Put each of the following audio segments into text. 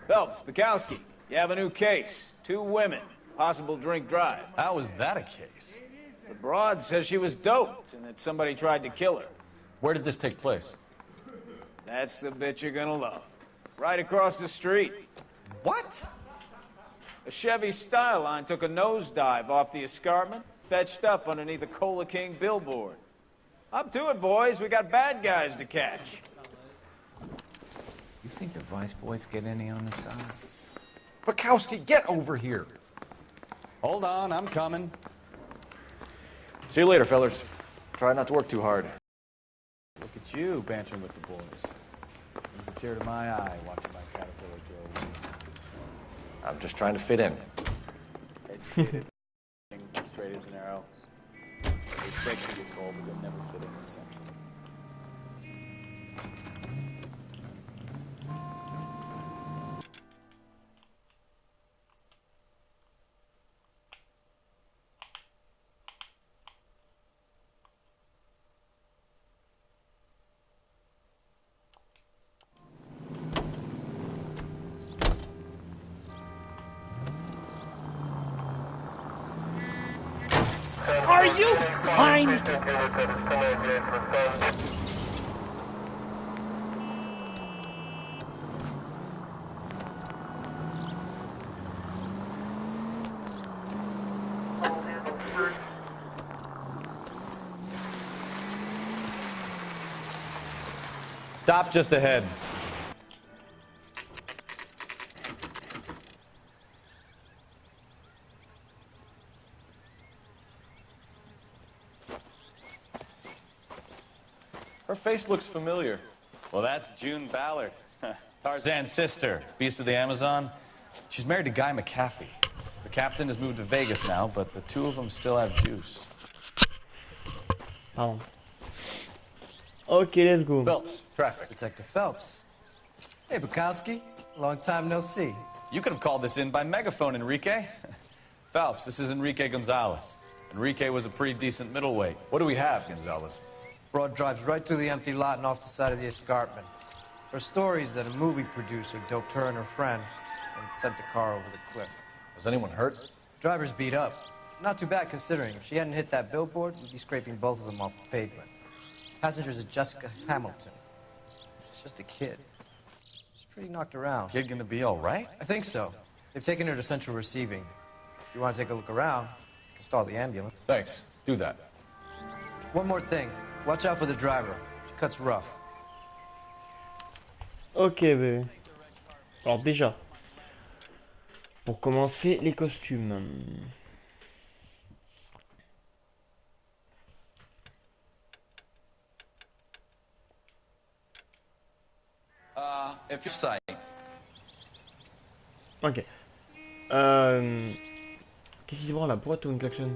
Phelps, Bukowski, you have a new case. 2 women, possible drink drive. How is that a case? The broad says she was doped and that somebody tried to kill her. Where did this take place? That's the bit you're gonna love. Right across the street. What? A Chevy Styline took a nosedive off the escarpment, fetched up underneath a Cola King billboard. Up to it, boys. We got bad guys to catch. You think the Vice Boys get any on the side? Bukowski, get over here. Hold on, I'm coming. See you later, fellas. Try not to work too hard. Look at you, bantering with the boys. Brings a tear to my eye watching my caterpillar grow wings. I'm just trying to fit in. Educated, straight as an arrow. They expect you to get cold, but they'll never fit in the center. Are you fine? Stop just ahead. Her face looks familiar. Well, that's June Ballard, Tarzan's sister, beast of the Amazon. She's married to Guy McAfee. The captain has moved to Vegas now, but the 2 of them still have juice. Pardon. Okay, let's go. Phelps, traffic. Detective Phelps. Hey, Bukowski. Long time no see. You could have called this in by megaphone, Enrique. Phelps, this is Enrique Gonzalez. Enrique was a pretty decent middleweight. What do we have, Gonzalez? Broad drives right through the empty lot and off the side of the escarpment. Her story is that a movie producer doped her and her friend and sent the car over the cliff. Was anyone hurt? Driver's beat up. Not too bad considering. If she hadn't hit that billboard, we'd be scraping both of them off the pavement. Passenger's a Jessica Hamilton. She's just a kid. She's pretty knocked around. Kid gonna be all right? I think so. They've taken her to central receiving. If you want to take a look around, you can stall the ambulance. Thanks. Do that. One more thing. Watch out for the driver. She cuts rough. Ok, bébé. Alors déjà, pour commencer, les costumes. If you're sight. Ok. Qu'est-ce qu'il se prend là? Pourquoi tout une klaxon?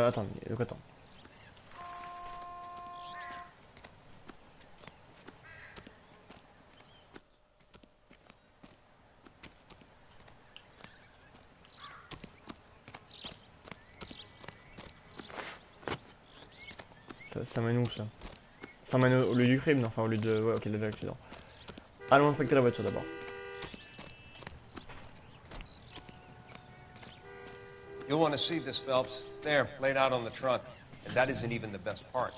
Attends, attends. Ça mène où ça? Ça mène au lieu du crime, non? Enfin au lieu de... Ouais, ok, de l'accident. Allons inspecter la voiture d'abord. You'll want to see this, Phelps. There, laid out on the trunk. And that isn't even the best part.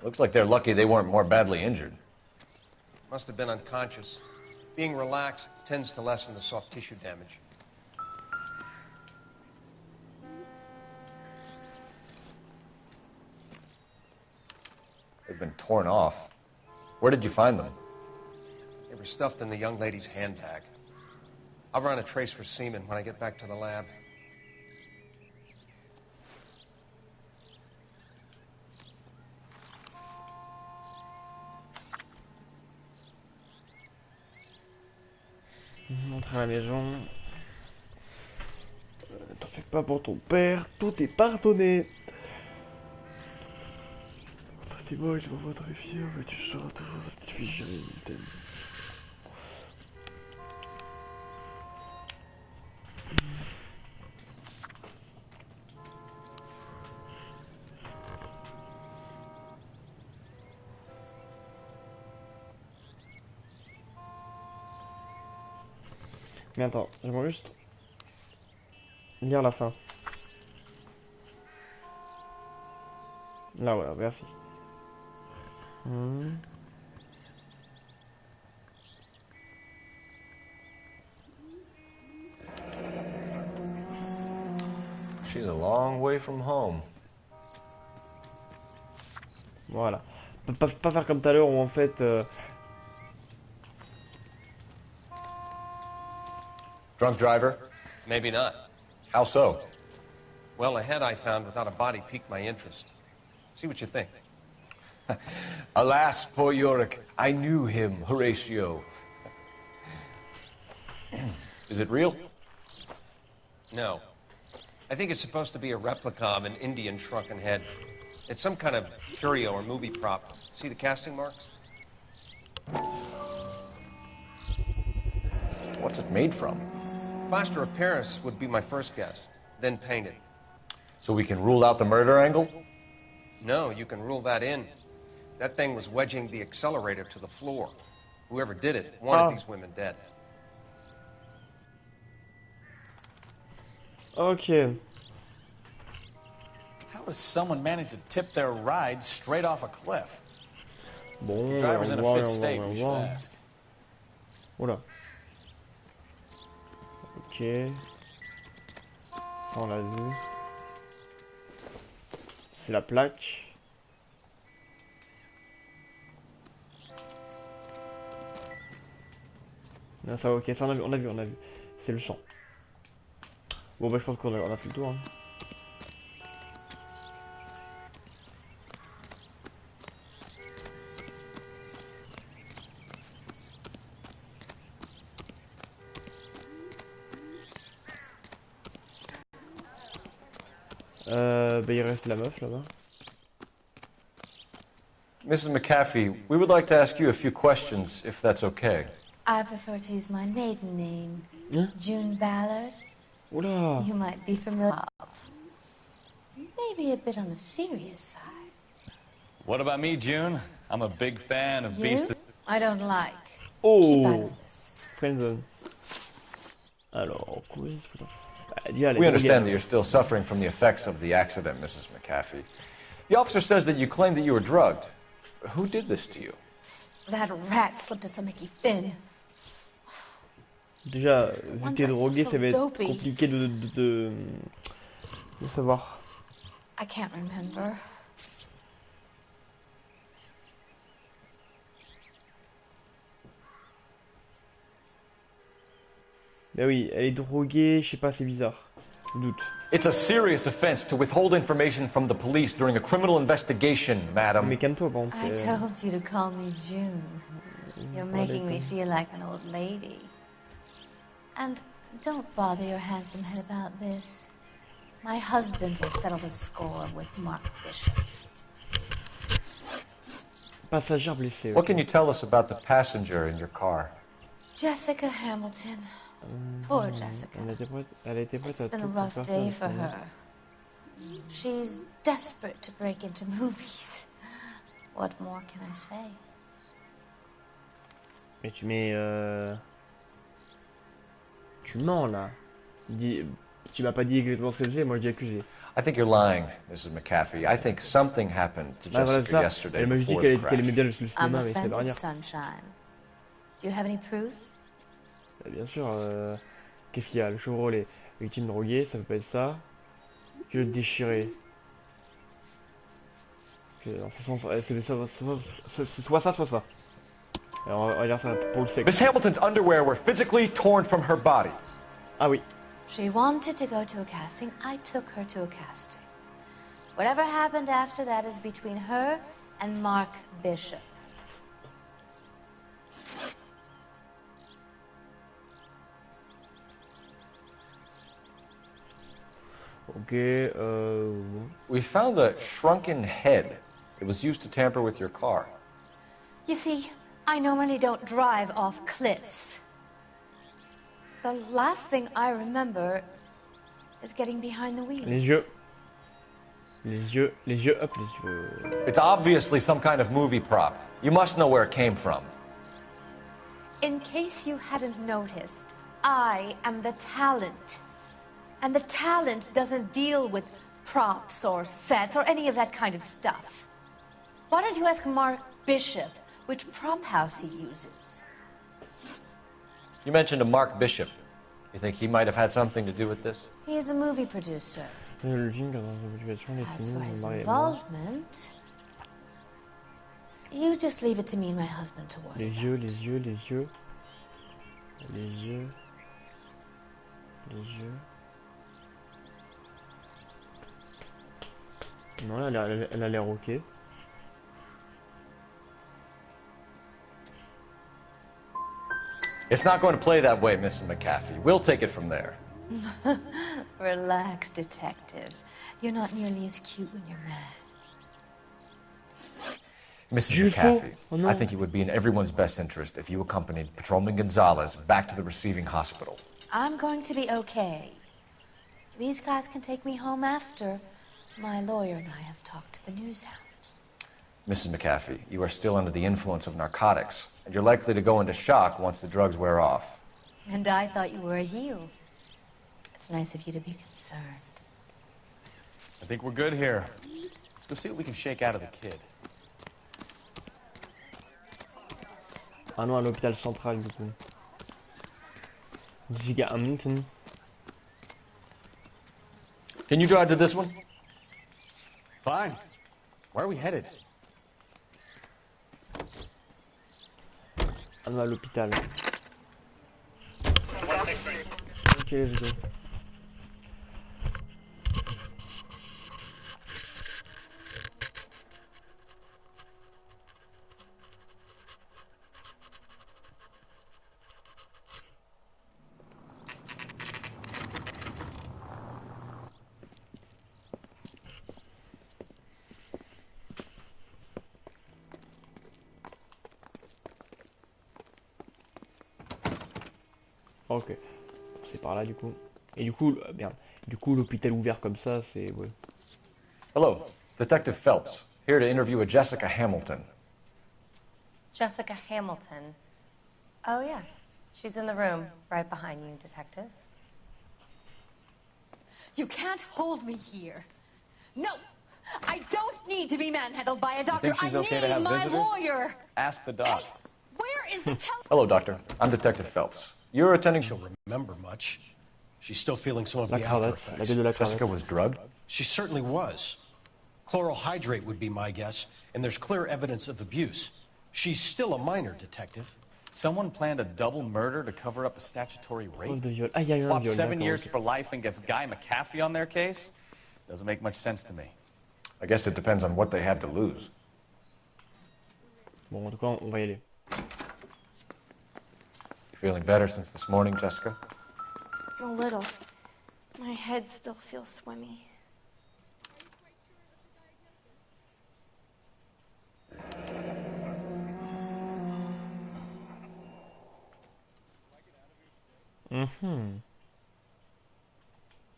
Looks like they're lucky they weren't more badly injured. Must have been unconscious. Being relaxed tends to lessen the soft tissue damage. They've been torn off. Where did you find them? They were stuffed in the young lady's handbag. I'll run a trace for semen when I get back to the lab. Entre à la maison. T'en fais pas pour ton père, tout est pardonné. C'est moi, je m'envoie très fier, mais tu seras toujours sa petite fille chérie, je t'aime. Mais attends, j'aimerais juste lire la fin. Là voilà, merci. She's a long way from home. Voilà. Pas faire comme tout à l'heure où en fait... Drunk driver? Maybe not. How so? Well, a head I found without a body piqued my interest. See what you think. Alas, poor Yorick. I knew him, Horatio. Is it real? No. I think it's supposed to be a replica of an Indian shrunken head. It's some kind of curio or movie prop. See the casting marks? What's it made from? Plaster of Paris would be my first guess, then painted. So we can rule out the murder angle? No, you can rule that in. That thing was wedging the accelerator to the floor. Whoever did it wanted these women dead. Ok. How does someone manage to tip their ride straight off a cliff? Bon, The driver's in a fit state, we should voir. ask. Oula. Ok. Ça, on l'a vu. C'est la plaque. Non, ça ok, ça on a vu. C'est le sang. Bon bah je pense qu'on a fait le tour. Hein. Bah il reste la meuf là-bas. Mrs. McAfee, we would like to ask you a few questions, if that's okay. I prefer to use my maiden name, June Ballard. Oula. You might be familiar. Maybe a bit on the serious side. What about me, June? I'm a big fan of Beast. You? I don't like. Keep out Oh. of this. Friendzone. Alors, quiz. We understand that you're still suffering from the effects of the accident, Mrs. McAfee. The officer says that you claimed that you were drugged. Who did this to you? That rat slipped us a Mickey Finn. Déjà, vu que t'es drogué, ça va être compliqué de savoir. I can't remember. Bah oui, elle est droguée, je sais pas, c'est bizarre. Je doute. It's a serious offense to withhold information from the police during a criminal investigation, madam. Mais calme-toi, par I contre. told you to call me June. You're making me feel like an old lady. And don't bother your handsome head about this. My husband will settle the score with Mark Bishop. Passagère blessée. What can you tell us about the passenger in your car? Jessica Hamilton. Poor Jessica. Elle a été prête It's à been a tout pour rough faire day ça, for her. She's desperate to break into movies. What more can I say? Mais tu mens là. Tu m'as pas dit exactement ce que j'ai, moi je dis accusé. I think you're lying, Mrs. McAfee. I think something happened to Ah, voilà, Jessica ça. yesterday Elle m'a juste dit before qu'elle the aimait crash. bien le I'm cinéma, mais ça veut offended, rien. sunshine. Do you have any proof? Bah, bien sûr, qu'est-ce qu'il y a? Le Chevrolet, victime droguée, ça peut pas être ça. Que le déchirer. C'est soit ça, soit ça. Alors, on va dire ça pour le sexe. Miss Hamilton's underwear were physically torn from her body. Ah oui. She wanted to go to a casting. I took her to a casting. Whatever happened after that is between her and Mark Bishop. Ok, We found a shrunken head. It was used to tamper with your car. You see, I normally don't drive off cliffs. The last thing I remember is getting behind the wheel. les yeux. Les yeux, hop, les yeux. It's obviously some kind of movie prop. You must know where it came from. In case you hadn't noticed, I am the talent. And the talent doesn't deal with props or sets or any of that kind of stuff. Why don't you ask Mark Bishop which prop house he uses? You mentioned a Mark Bishop. You think he might have had something to do with this? He is a movie producer. Le film dans la motivation, les As for his films, involvement, you just leave it to me and my husband to worry les about. yeux, les yeux, les yeux. Les yeux. Les yeux. Non, elle a l'air ok. It's not going to play that way, Mrs. McAfee. We'll take it from there. Relax, detective. You're not nearly as cute when you're mad. Mrs. McAfee, I think it would be in everyone's best interest if you accompanied Patrolman Gonzalez back to the receiving hospital. I'm going to be okay. These guys can take me home after my lawyer and I have talked to the news hounds. Mrs. McAfee, you are still under the influence of narcotics, and you're likely to go into shock once the drugs wear off. And I thought you were a heel. It's nice of you to be concerned. I think we're good here. Let's go see what we can shake out of the kid. Ah non, à l'hôpital central du coup. Giga Hamilton. Can you drive to this one? Fine. Where are we headed? Ah non, à l'hôpital. Ok, let's go. Ok, c'est par là du coup. Et du coup, merde. Du coup, l'hôpital ouvert comme ça, c'est ouais. Hello, Detective Phelps, here to interview a Jessica Hamilton. Jessica Hamilton. Oh, yes. She's in the room right behind you, Detective. You can't hold me here. No! I don't need to be manhandled by a doctor. Think she's I okay need to have my visitors? lawyer. Ask the doc. Where is the Hello, Doctor. I'm Detective Phelps. You're attending... She'll remember much. She's still feeling some of La the after cravate, la effects. gueule de la Jessica cravate. was drugged? She certainly was. Chloral hydrate would be my guess, and there's clear evidence of abuse. She's still a minor, Detective. Someone planned a double murder to cover up a statutory Oh, rape. de viol. Ah, il y a eu un Swap viol. 7 d'accord, years ok. for life and gets Guy McAfee on their case? Doesn't make much sense to me. I guess it depends on what they had to lose. Bon, en tout cas, on va y aller. Feeling better since this morning, Jessica? A little. My head still feels swimmy.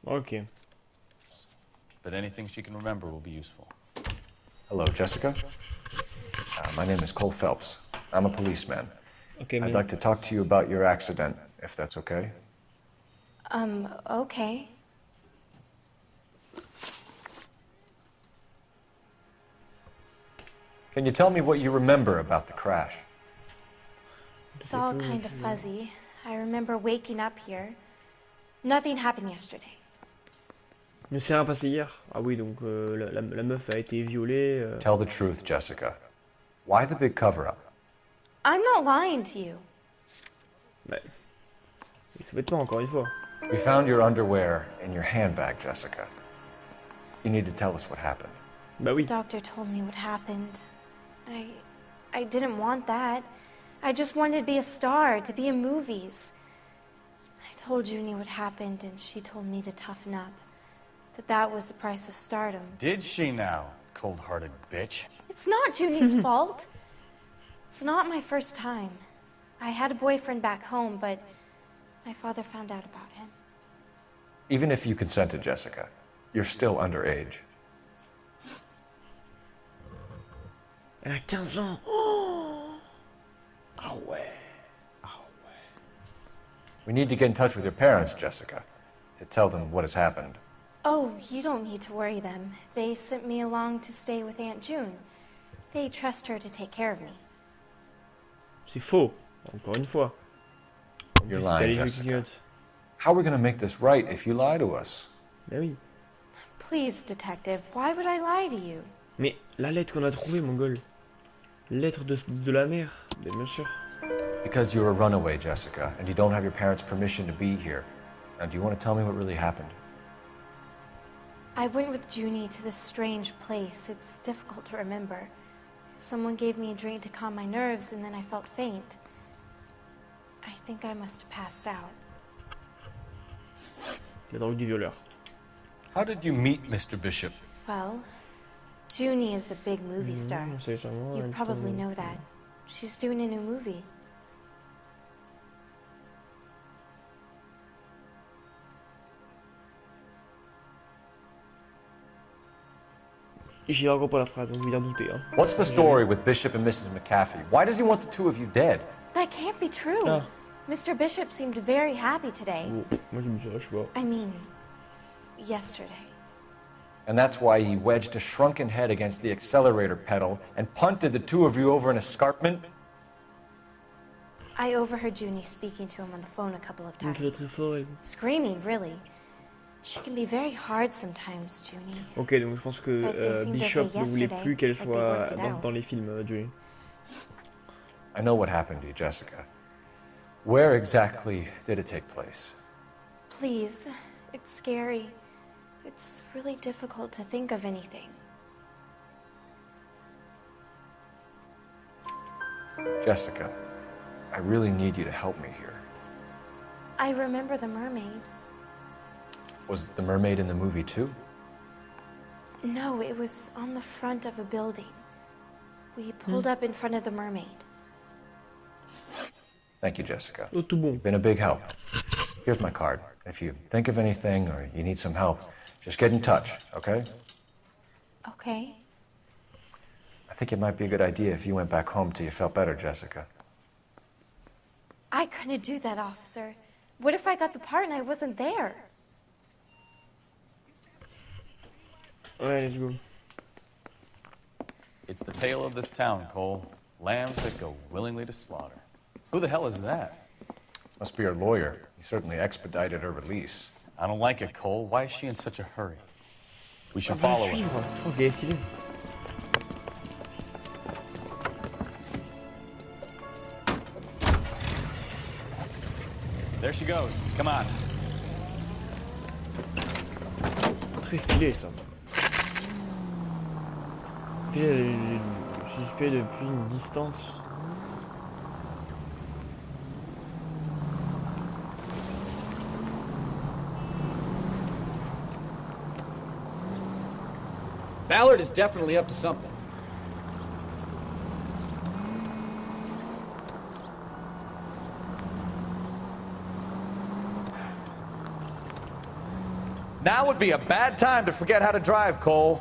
Ok. But anything she can remember will be useful. Hello, Jessica. My name is Cole Phelps. I'm a policeman. Ok, I'd like to talk to you about your accident, if that's okay. Okay. Can you tell me what you remember about the crash? It's all kind of fuzzy. I remember waking up here. Nothing happened yesterday. Mais c'est rien passé hier. Ah oui, donc la meuf a été violée. Tell the truth, Jessica. Why the big cover-up? I'm not lying to you. Ouais. Les vêtements, encore une fois. We found your underwear in your handbag, Jessica. You need to tell us what happened. Bah oui. The doctor told me what happened. I didn't want that. I just wanted to be a star, to be in movies. I told Junie what happened, and she told me to toughen up. that was the price of stardom. Did she now, cold-hearted bitch? It's not Junie's fault. It's not my first time. I had a boyfriend back home, but my father found out about him. Even if you consented, Jessica, you're still underage. Elle a 15 ans. Oh. Ah ouais. Ah ouais. We need to get in touch with your parents, Jessica, to tell them what has happened. Oh, you don't need to worry them. They sent me along to stay with Aunt June. They trust her to take care of me. C'est faux. Encore une fois. You're lying, Jessica. How are we going to make this right if you lie to us? Ben oui. Please, detective, why would I lie to you? Mais la lettre qu'on a trouvée, Mongol. Lettre de la mère. Bien sûr. Because you're a runaway, Jessica, and you don't have your parents' permission to be here. Now, do you want to tell me what really happened? I went with Junie to this strange place. It's difficult to remember. Someone gave me a drink to calm my nerves, and then I felt faint. I think I must have passed out. La drogue du violeur. How did you meet Mr. Bishop? Well, Junie is a big movie star. You You probably know that. She's doing a new movie. J'ai encore pas la phrase, donc vous bien douter. Hein. What's the story with Bishop and Mrs. McAfee? Why does he want the two of you dead? That can't be true. Ah. Mr. Bishop seemed very happy today. Bon, moi je me dirais, je sais pas. I mean, yesterday. And that's why he wedged a shrunken head against the accelerator pedal and punted the two of you over an escarpment? I overheard Junie speaking to him on the phone a couple of Donc, il est times. très fort. Et... Screaming, really. She can be very hard sometimes, Junie. Ok, donc je pense que Bishop ne voulait plus qu'elle soit dans les films, Junie. I know what happened to you, Jessica. Where exactly did it take place? Please, it's scary. It's really difficult to think of anything. Jessica, I really need you to help me here. I remember the mermaid. Was the mermaid in the movie too? No, it was on the front of a building. We pulled up in front of the mermaid. Thank you, Jessica. Oh, tout bon. You've been a big help. Here's my card. If you think of anything or you need some help, just get in touch, okay? Okay. I think it might be a good idea if you went back home till you felt better, Jessica. I couldn't do that, officer. What if I got the part and I wasn't there? Ouais, let's go. It's the tale of this town, Cole. Lambs that go willingly to slaughter. Who the hell is that? Must be her lawyer. He certainly expedited her release. I don't like it, Cole. Why is she in such a hurry? We should follow her. Ok, stylé. There she goes. Come on. Très stylé ça. J'ai fait depuis une distance. Ballard is definitely up to something. Now would be a bad time to forget how to drive, Cole.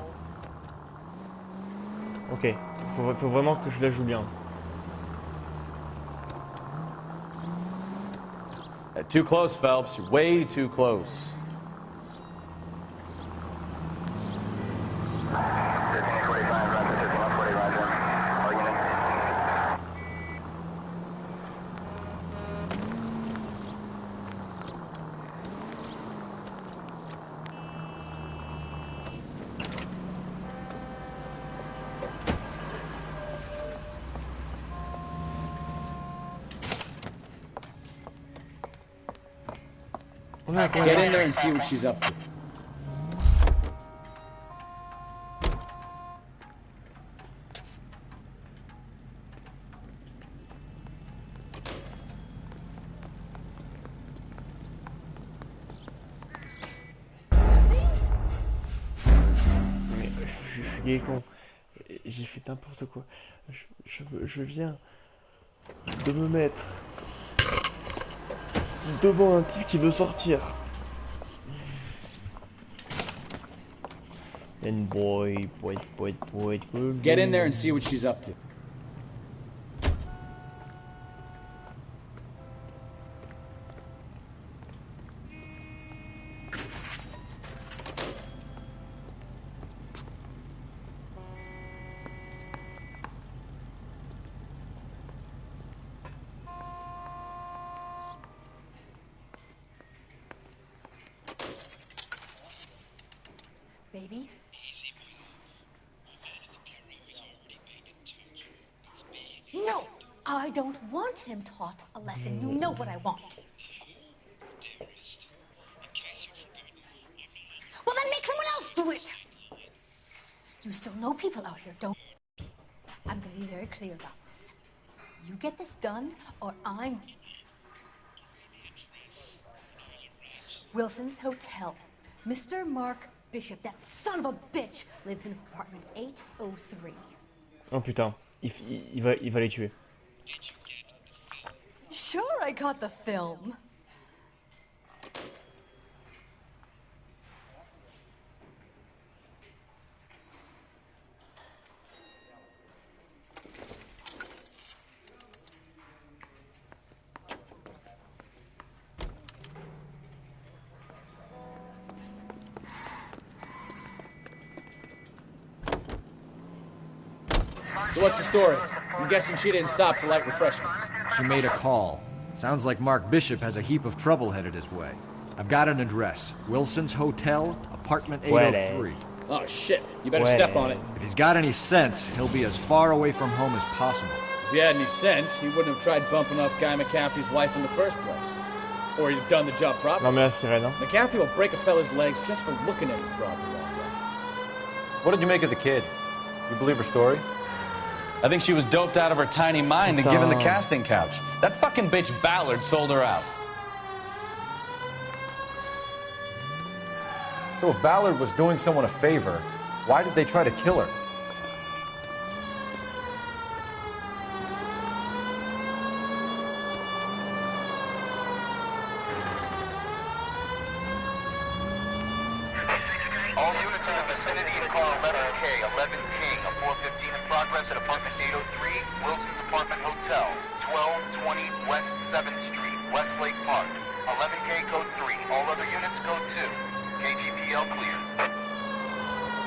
Ok, faut vraiment que je la joue bien. Too close, Phelps. You're way too close. Get in there and see what she's up to. qui est con. J'ai fait n'importe quoi. Je viens de me mettre devant un type qui veut sortir. And boy. Get in there and see what she's up to. Baby? No! I don't want him taught a lesson. You know what I want. Well, then make someone else do it! You still know people out here, don't you? I'm gonna be very clear about this. You get this done, or I'm... Wilson's Hotel. Mr. Mark Bishop, that son of a bitch, lives in apartment 803. Oh putain, il va les tuer. Sure, I got the film. So what's the story? I'm guessing she didn't stop for light refreshments. She made a call. Sounds like Mark Bishop has a heap of trouble headed his way. I've got an address. Wilson's Hotel, apartment 803. Oh, shit. You better step on it. If he's got any sense, he'll be as far away from home as possible. If he had any sense, he wouldn't have tried bumping off Guy McCaffrey's wife in the first place. Or he'd have done the job properly. Non mais là, c'est vrai, non? McCaffrey will break a fella's legs just for looking at his broad the wrong way. What did you make of the kid? You believe her story? I think she was doped out of her tiny mind and given the casting couch. That fucking bitch Ballard sold her out. So if Ballard was doing someone a favor, why did they try to kill her? All units in the vicinity of car 11K, 11 King, a 415 in progress at apartment 803, Wilson's Apartment Hotel, 1220 West 7th Street, Westlake Park. 11K code 3, all other units code 2. KGPL clear.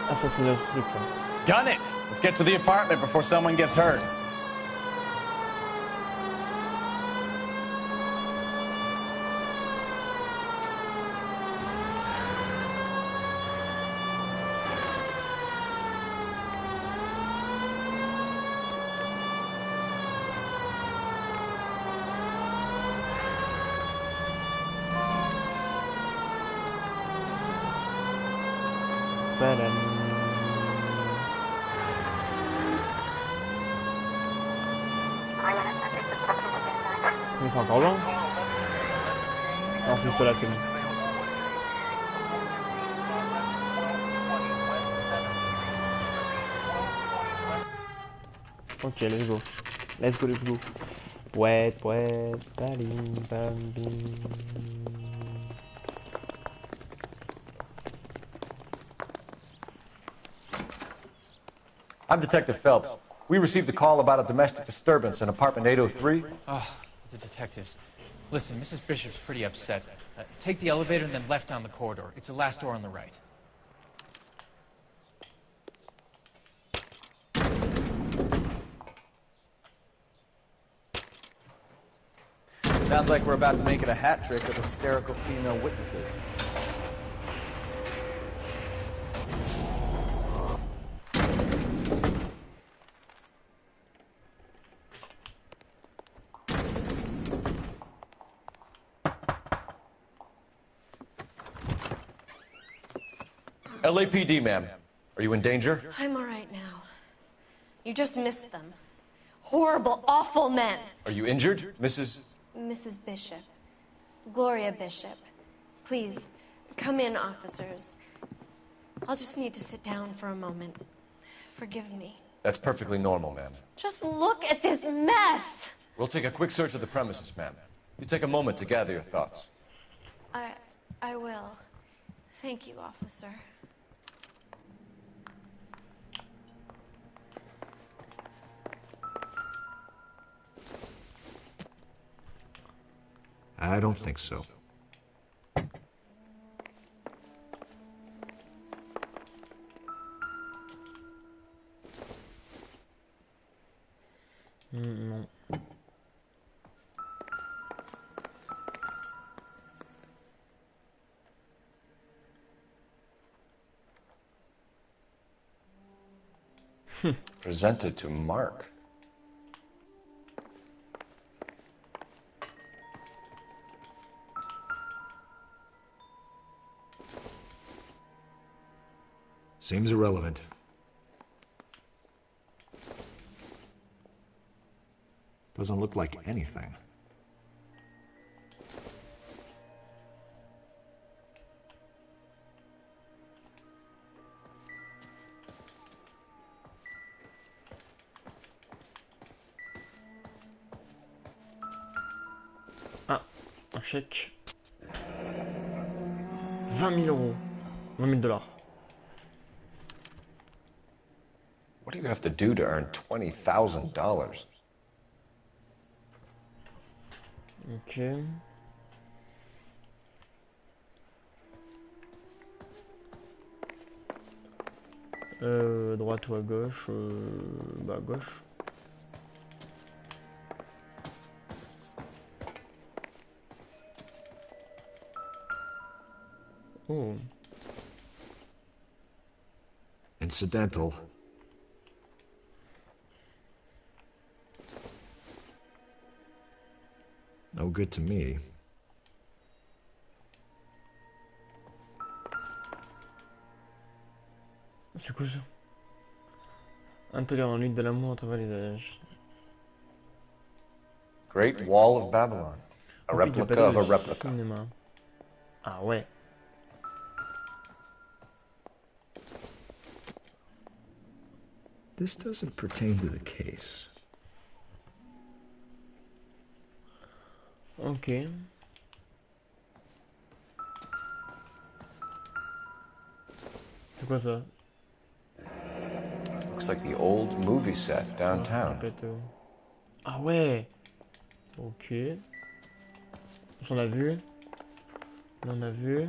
Ah, ça c'est notre truc, là. Gun it! Let's get to the apartment before someone gets hurt. Mais c'est encore loin. En plus là c'est bon. Ok, let's go. Let's go. Pouet, balim, bam, bim. I'm Detective Phelps. We received a call about a domestic disturbance in apartment 803. Oh, the detectives. Listen, Mrs. Bishop's pretty upset. Take the elevator and then left down the corridor. It's the last door on the right. Sounds like we're about to make it a hat trick of hysterical female witnesses. LAPD, ma'am. Are you in danger? I'm all right now. You just missed them. Horrible, awful men. Are you injured, Mrs. Mrs. Bishop. Gloria Bishop. Please, come in, officers. I'll just need to sit down for a moment. Forgive me. That's perfectly normal, ma'am. Just look at this mess! We'll take a quick search of the premises, ma'am. You take a moment to gather your thoughts. I will. Thank you, officer. I don't think so. Non. Presented to Mark. Seems irrelevant. Doesn't look like anything. Ah, un chèque. 20 000 euros. 20 000 $. What do you have to do to earn $20,000? Ok. Droite ou à gauche? Bah à gauche. Oh. Incidental. No good to me. C'est quoi ça? Intolérant, lutte de l'amour à travers les âges. Great Wall of Babylon. A replica of a replica. Cinéma. Ah ouais. This doesn't pertain to the case. Ok. C'est quoi ça? Looks like the old movie set downtown. Ah ouais. Ok. On a vu. Là on a vu.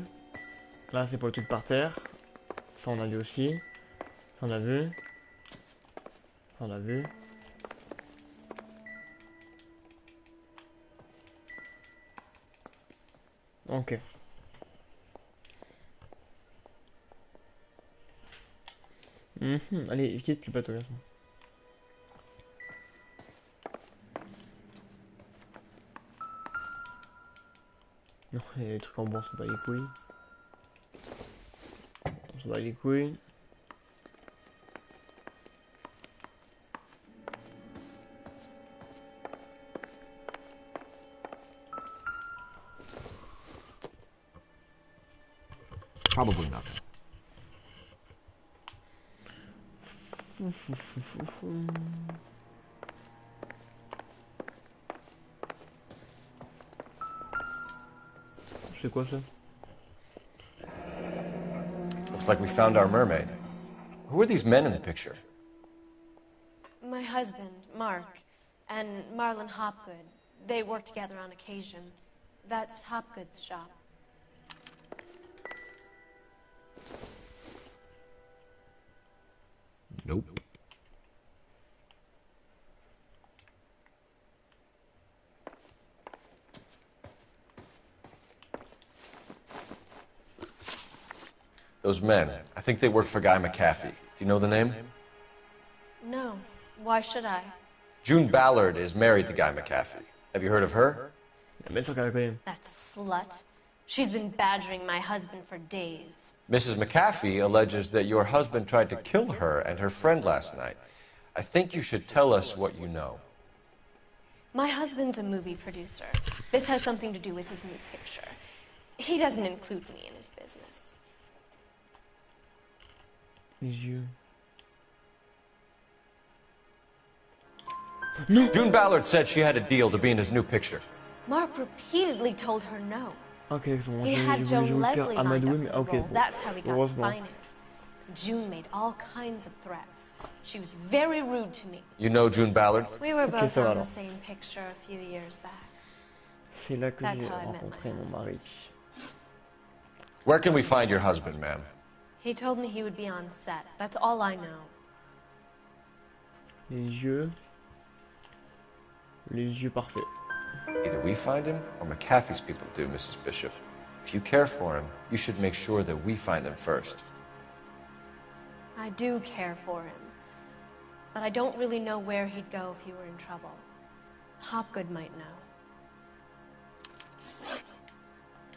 Là c'est pour le truc par terre. Ça on a vu aussi. Ça on a vu. Ça on a vu. Ok. Allez, quitte le bateau là. Non, les trucs en bois, on s'en bat les couilles. On s'en bat les couilles. Probably nothing. C'est quoi ça? Looks like we found our mermaid. Who are these men in the picture? My husband, Mark, and Marlon Hopgood. They work together on occasion. That's Hopgood's shop. Nope. Those men, I think they work for Guy McAfee. Do you know the name? No. Why should I? June Ballard is married to Guy McAfee. Have you heard of her? That slut. She's been badgering my husband for days. Mrs. McAfee alleges that your husband tried to kill her and her friend last night. I think you should tell us what you know. My husband's a movie producer. This has something to do with his new picture. He doesn't include me in his business. Les yeux. No. June Ballard said she had a deal to be in his new picture. Mark repeatedly told her no. Ok, bon, He had Joe Leslie lined up for the ok, role. That's how he got the heureusement. finance. June made all kinds of threats. She was very rude to me. You know June Ballard? We were both ça va on the alors. same picture a few years back. C'est là que That's j'ai how I met rencontré my mon mari. Where can we find your husband, ma'am? He told me he would be on set. That's all I know. Les yeux parfaits. Either we find him or McAfee's people do, Mrs. Bishop. If you care for him, you should make sure that we find him first. I do care for him. But I don't really know where he'd go if he were in trouble. Hopgood might know.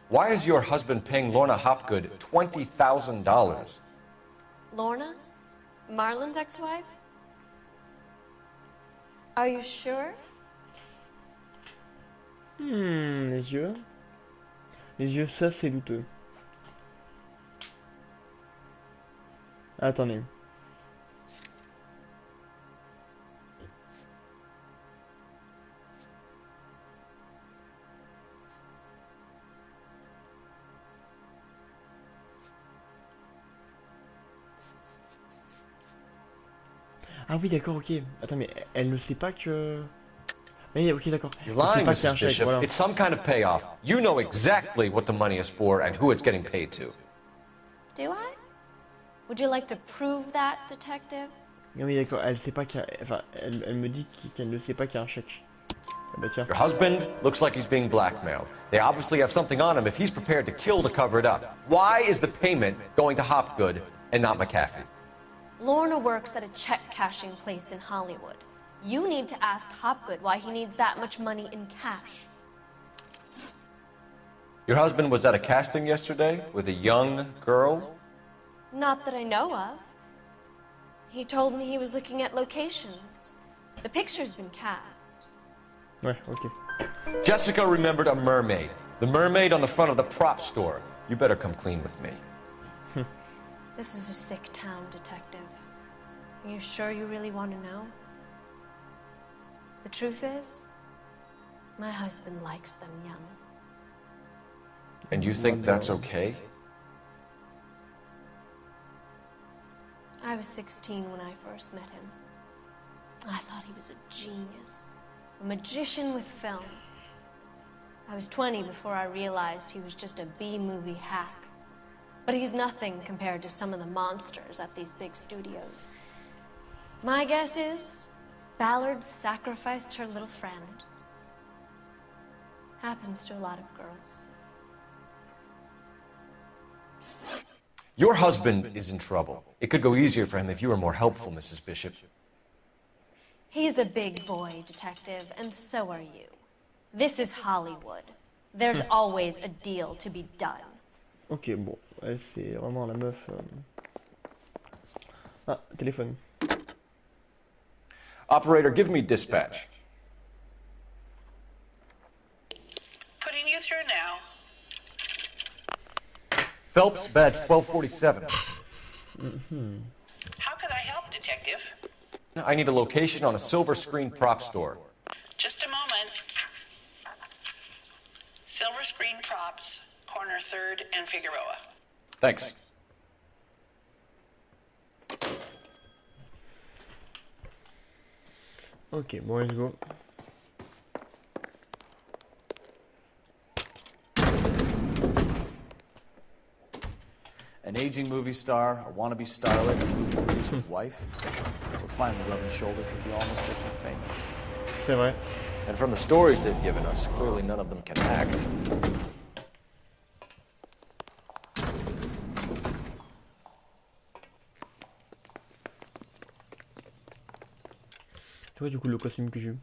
Why is your husband paying Lorna Hopgood $20,000? Lorna? Marlon's ex-wife? Are you sure? Les yeux. Les yeux, ça c'est douteux. Attendez. Ah oui, d'accord, ok. Attends, mais elle ne sait pas que... Oui, ok, d'accord. You're lying, Mrs. Bishop. It's some kind of payoff. You know exactly what the money is for and who it's getting paid to. Do I? Would you like to prove that, detective? Oui, d'accord, elle sait pas qu'il y a... Enfin, elle me dit qu'elle ne sait pas qu'il y a un chèque. Ah bah tiens. Your husband looks like he's being blackmailed. They obviously have something on him if he's prepared to kill to cover it up. Why is the payment going to Hopgood and not McAfee? Lorna works at a check-cashing place in Hollywood. You need to ask Hopgood why he needs that much money in cash. Your husband was at a casting yesterday with a young girl? Not that I know of. He told me he was looking at locations. The picture's been cast. Ouais, ok. Jessica remembered a mermaid. The mermaid on the front of the prop store. You better come clean with me. This is a sick town, detective. Are you sure you really want to know? The truth is, my husband likes them young. And you think that's okay? I was 16 when I first met him. I thought he was a genius, a magician with film. I was 20 before I realized he was just a B-movie hack. But he's nothing compared to some of the monsters at these big studios. My guess is Ballard sacrificed her little friend. Happens to a lot of girls. Your husband is in trouble. It could go easier for him if you were more helpful, Mrs. Bishop. He's a big boy, detective, and so are you. This is Hollywood. There's always a deal to be done. Ok, bon, elle c'est vraiment la meuf. Ah, téléphone. Operator, give me dispatch. Putting you through now. Phelps, badge 1247. How could I help, Detective? I need a location on a silver screen prop store. Just a moment. Silver Screen Props, corner 3rd and Figueroa. Thanks. Ok, bon, let's go. An aging movie star, a wannabe starlet, a movie producer's wife. We're finally rubbing shoulders with the almost rich and famous. C'est vrai. And from the stories they've given us, clearly none of them can act. Tu vois du coup le costume que j'ai eu.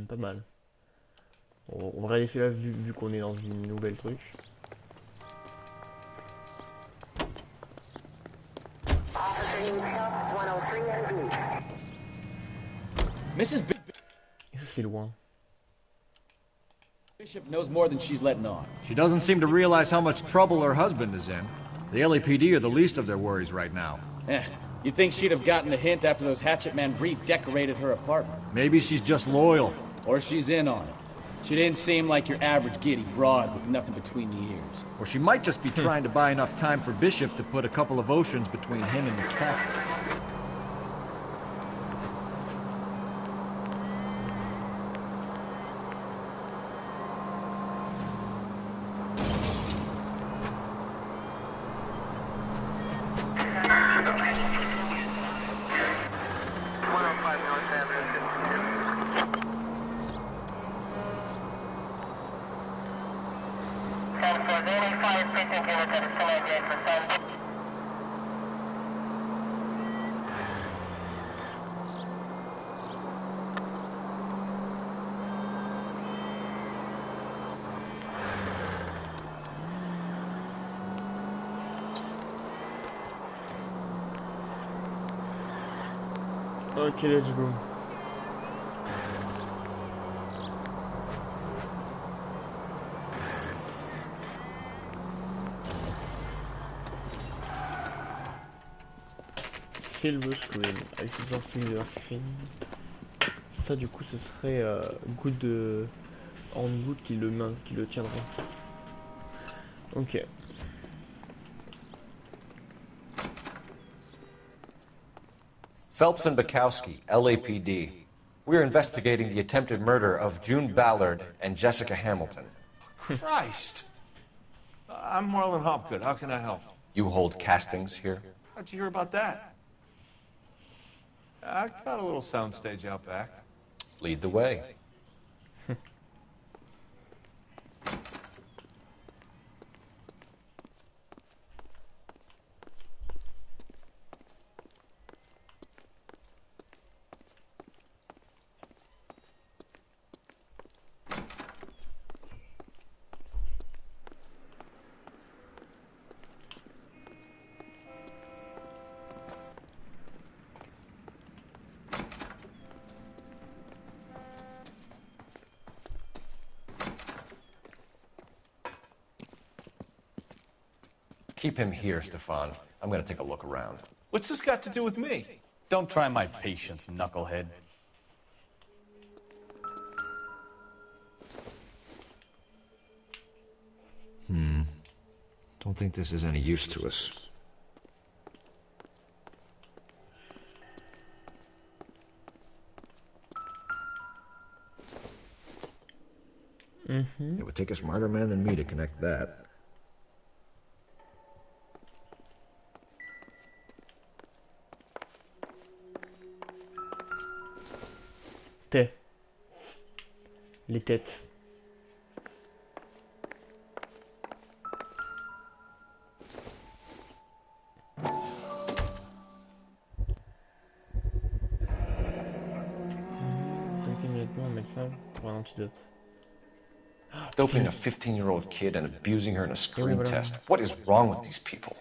Pas mal. On va laisser là vu qu'on est dans une nouvelle truc. Mrs. Et ça c'est loin. Bishop knows more than she's letting on. She doesn't seem to realize how much trouble her husband is in. The LAPD are the least of their worries right now. You'd think she'd have gotten the hint after those hatchet men redecorated her apartment. Maybe she's just loyal. Or she's in on it. She didn't seem like your average giddy broad with nothing between the ears. Or she might just be trying to buy enough time for Bishop to put a couple of oceans between him and the castle. Ok, let's go. Silver Screen, avec ce Silver Screen. Ça du coup ce serait Good en Good qui le tiendrait. Ok. Phelps and Bukowski, LAPD. We are investigating the attempted murder of June Ballard and Jessica Hamilton. Christ! I'm Marlon Hopgood. How can I help? You hold castings here? How'd you hear about that? I got a little soundstage out back. Lead the way. Keep him here, Stefan. I'm gonna take a look around. What's this got to do with me? Don't try my patience, knucklehead. Don't think this is any use to us. It would take a smarter man than me to connect that. Les têtes. Immédiatement un médecin pour un antidote. Doping a 15-year-old kid and abusing her in a screen test. What is wrong with these people?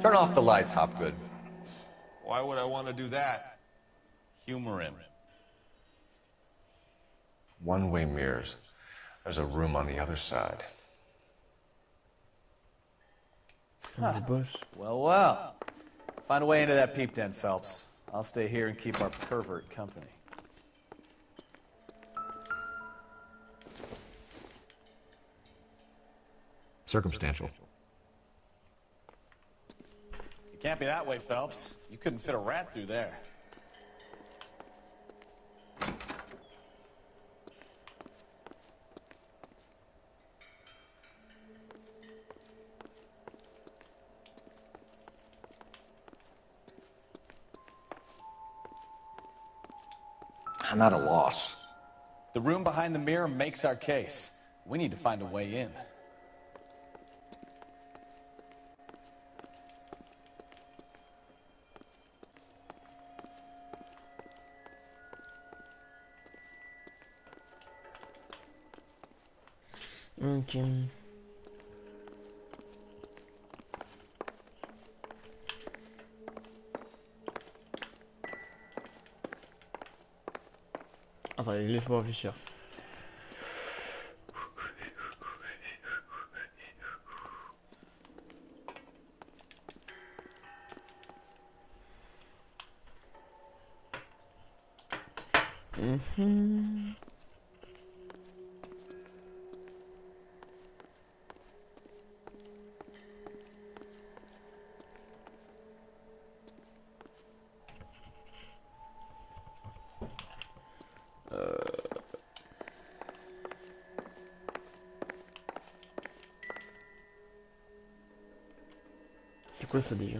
Turn off the lights, Hopgood. Why would I want to do that? Humor him. One-way mirrors. There's a room on the other side. Huh. Well. Find a way into that peep den, Phelps. I'll stay here and keep our pervert company. Circumstantial. It can't be that way, Phelps. You couldn't fit a rat through there. I'm at a loss. The room behind the mirror makes our case. We need to find a way in. Ok. Attendez, laisse-moi réfléchir. C'est quoi ça déjà?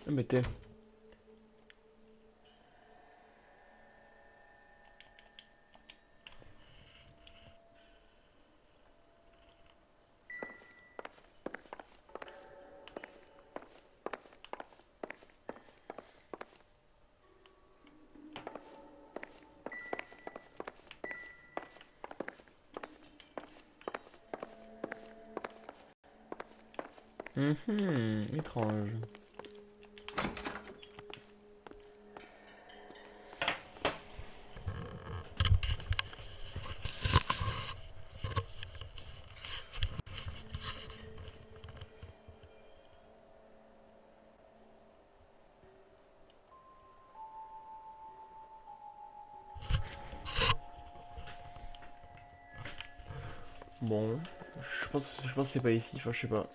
Mettez. Étrange. Bon, je pense que c'est pas ici, enfin je sais pas.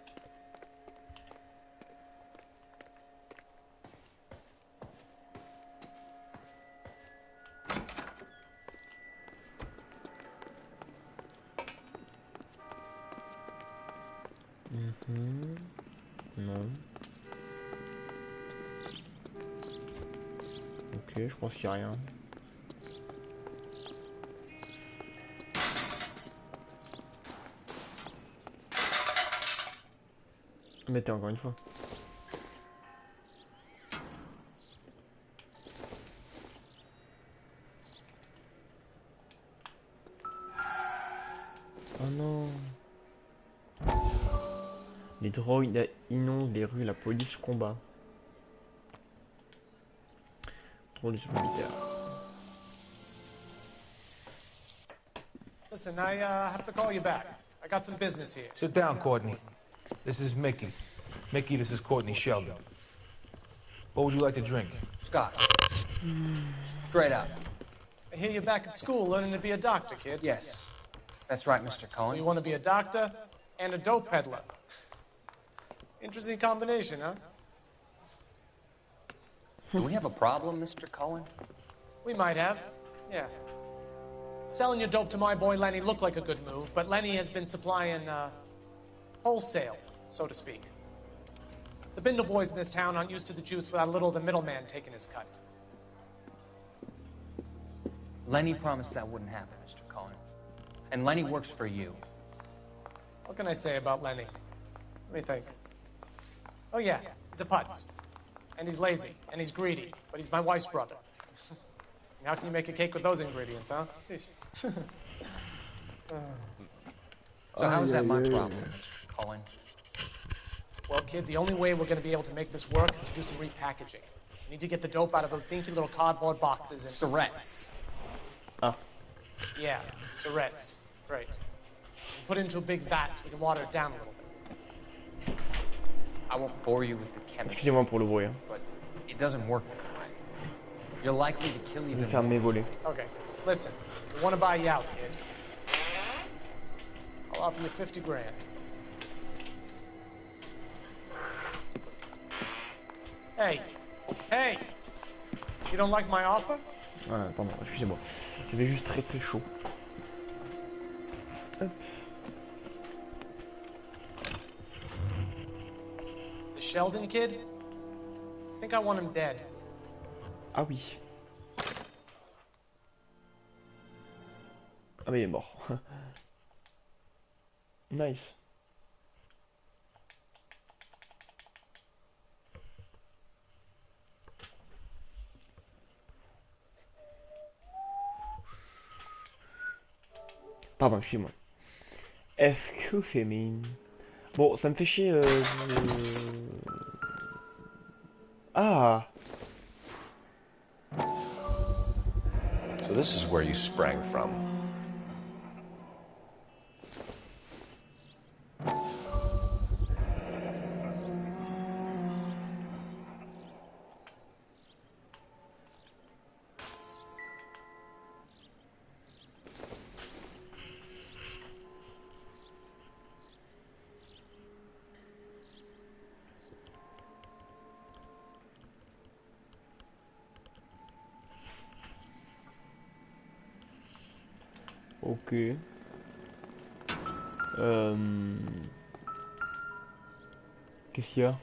Non. Ok, je pense qu'il y a rien. Mettez encore une fois. Oh non. Les droïdes inondent les rues, la police combat. Trop de militaires. Listen, I have to call you back. I got some business here. Sit down, Courtney. This is Mickey. Mickey, this is Courtney Sheldon. What would you like to drink? Scotch. Straight up. I hear you're back at school learning to be a doctor, kid. Yes. That's right, Mr. Cohen. So you want to be a doctor and a dope peddler. Interesting combination, huh? Do we have a problem, Mr. Cohen? We might have, yeah. Selling your dope to my boy Lenny looked like a good move, but Lenny has been supplying, wholesale, so to speak. The Bindle boys in this town aren't used to the juice without a little of the middleman taking his cut. Lenny promised that wouldn't happen, Mr. Cohen. And Lenny works for you. What can I say about Lenny? Let me think. Oh yeah, he's a putz. And he's lazy, and he's greedy, but he's my wife's brother. How can you make a cake with those ingredients, huh? So how is that my problem, Mr. Cohen? Well, kid, the only way we're going to be able to make this work is to do some repackaging. We need to get the dope out of those dinky little cardboard boxes and... Syrettes. Oh. Yeah, syrettes. Great. And put it into a big vat so we can water it down a little bit. I won't bore you with the chemistry. Excusez-moi pour le bruit. Hein. But it doesn't work that way. You're likely to kill Je vais even faire mes volets. Okay, listen. We want to buy you out, kid. I'll offer you 50 grand. Hey, hey! You don't like my offer? Ah, pardon, excusez-moi. J'avais juste très très chaud. Hop. The Sheldon kid? I think I want him dead. Ah oui. Ah mais il est mort. Nice. Pardon, excuse-moi. Excusez-moi. Bon, ça me fait chier. Ah. So this is where you sprang from. Ok. Qu'est-ce qu'il y a?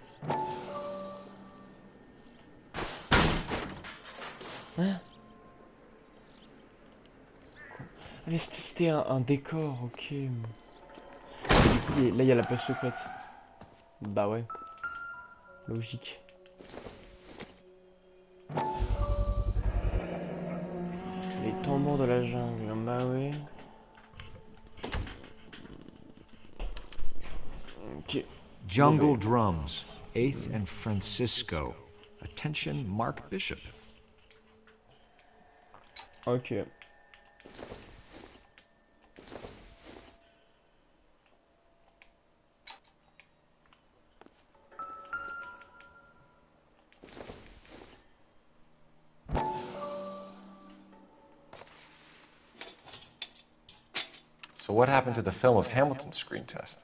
Hein? Ah mais c'était un décor, ok. Et du coup, là il y a la place secrète. Bah ouais. Logique. Les tambours de la jungle, bah ouais. Ok. Jungle Drums, 8th and Francisco. Attention, Mark Bishop. Ok. So what happened to the film of Hamilton's screen test?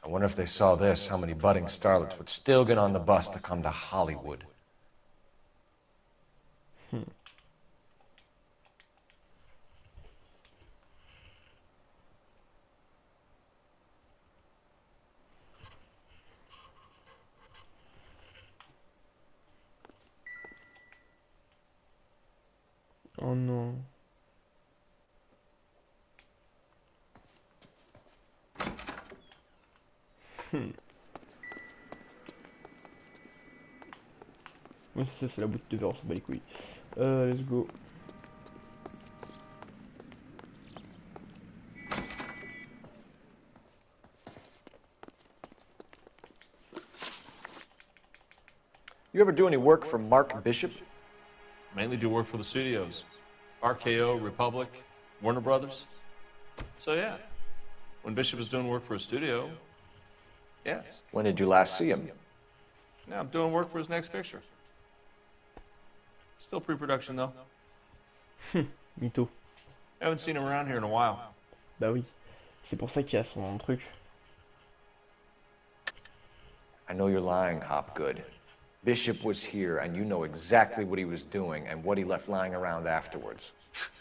I wonder if they saw this, how many budding starlets would still get on the bus to come to Hollywood. Oh non. Oui, ça c'est la boutique de verre, on s'en bat les couilles. Let's go. You ever do any work for Mark Bishop? Mainly do work for the studios. RKO, Republic, Warner Brothers. So yeah, when Bishop is doing work for a studio, yes. When did you last see him? Now I'm doing work for his next picture. Still pre-production though. Mytho. Haven't seen him around here in a while. Bah oui, c'est pour ça qu'il y a son truc. I know you're lying, Hopgood. Bishop was here, and you know exactly what he was doing and what he left lying around afterwards.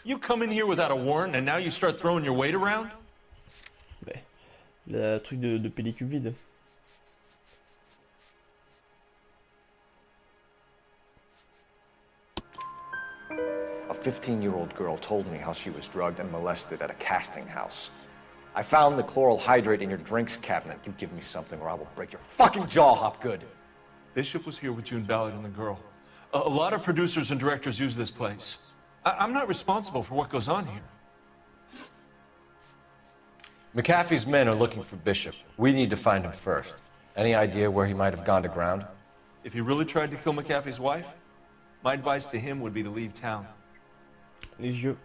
You come in here without a warrant, and now you start throwing your weight around? Ouais. Le truc de pellicule vide. A 15-year-old girl told me how she was drugged and molested at a casting house. I found the chloral hydrate in your drinks cabinet. You give me something or I will break your fucking jaw, Hopgood. Bishop was here with June Ballard and the girl. A lot of producers and directors use this place. I'm not responsible for what goes on here. McAfee's men are looking for Bishop. We need to find him first. Any idea where he might have gone to ground? If he really tried to kill McAfee's wife, My advice to him would be to leave town. Les yeux.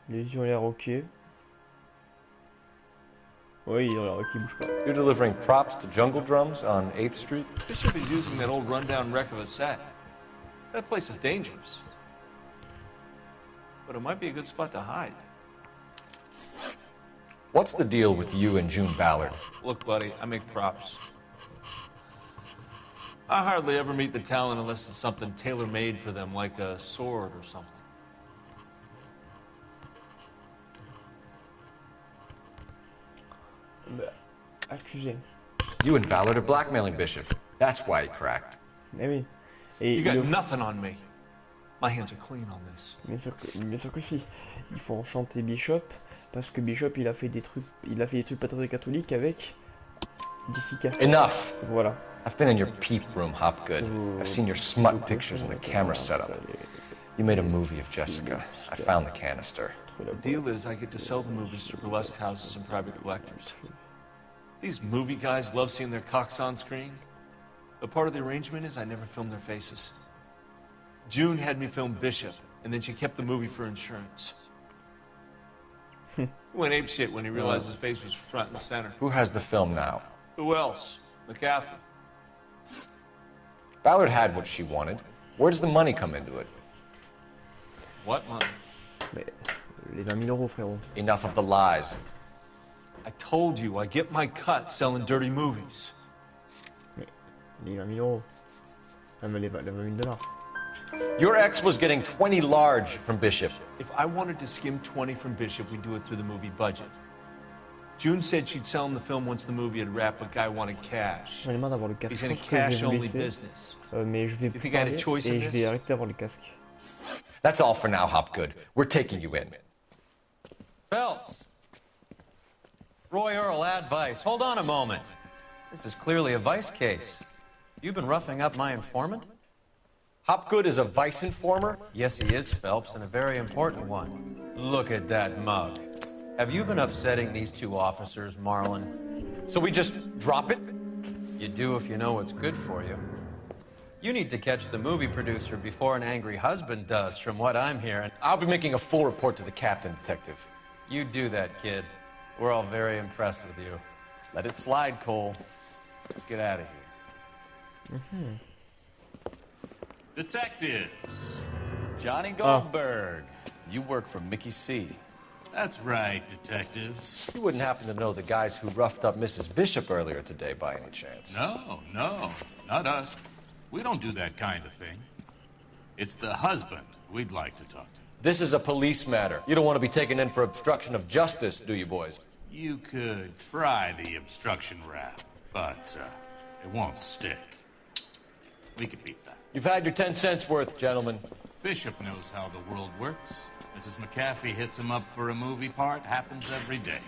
Les yeux ont l'air ok. Oui, ils ont l'air ok, ils bougent pas. You're delivering props to Jungle Drums on 8th Street? Bishop is using that old rundown wreck of a set. That place is dangerous. But it might be a good spot to hide. What's the deal with you and June Ballard? Look, buddy, I make props. I hardly ever meet the talent unless it's something tailor-made for them, like a sword or something. Accusé. You and Ballard are blackmailing Bishop. That's why he cracked. Eh oui. Et You got nothing on me. My hands are clean on this. Bien sûr que si. Il faut enchanter Bishop parce que Bishop il a fait des trucs pas très catholiques avec Jessica. Enough. Voilà. I've been in your peep room, Hopgood. I've seen your smut pictures and the camera setup. You made a movie of Jessica. I found the canister. The deal is I get to sell the movies to burlesque houses and private collectors. These movie guys love seeing their cocks on screen. But part of the arrangement is I never film their faces. June had me film Bishop, and then she kept the movie for insurance. He went apeshit when he realized his face was front and center. Who has the film now? Who else? McAfee. Ballard had what she wanted. Where does the money come into it? What money? Les 20 000 euros, frérot. Enough of the lies. I told you, I get my cut selling dirty movies. Les 20 000 euros. Ah, mais les 20 000 $. Your ex was getting 20 large from Bishop. If I wanted to skim 20 from Bishop, we'd do it through the movie budget. June said she'd sell him the film once the movie had wrapped, but Guy wanted cash. J'en ai marre d'avoir le casque. He's in a Je pense que je vais vous cash-only laisser. business. Mais je vais You think I had a parler choice in et je vais this? arrêter d'avoir le casque. That's all for now, Hopgood. We're taking you in. Phelps! Roy Earl, ad vice. Hold on a moment. This is clearly a vice case. You've been roughing up my informant? Hopgood is a vice informer? Yes, he is, Phelps, and a very important one. Look at that mug. Have you been upsetting these two officers, Marlon? So we just drop it? You do if you know what's good for you. You need to catch the movie producer before an angry husband does, from what I'm hearing. I'll be making a full report to the captain, Detective. You do that, kid. We're all very impressed with you. Let it slide, Cole. Let's get out of here. Detectives. Johnny Goldberg. You work for Mickey C. That's right, detectives. You wouldn't happen to know the guys who roughed up Mrs. Bishop earlier today by any chance? No, not us. We don't do that kind of thing. It's the husband we'd like to talk to. This is a police matter. You don't want to be taken in for obstruction of justice, do you, boys? You could try the obstruction rap, but it won't stick. We could beat that. You've had your 10 cents worth, gentlemen. Bishop knows how the world works. Mrs. McAfee hits him up for a movie part. Happens every day.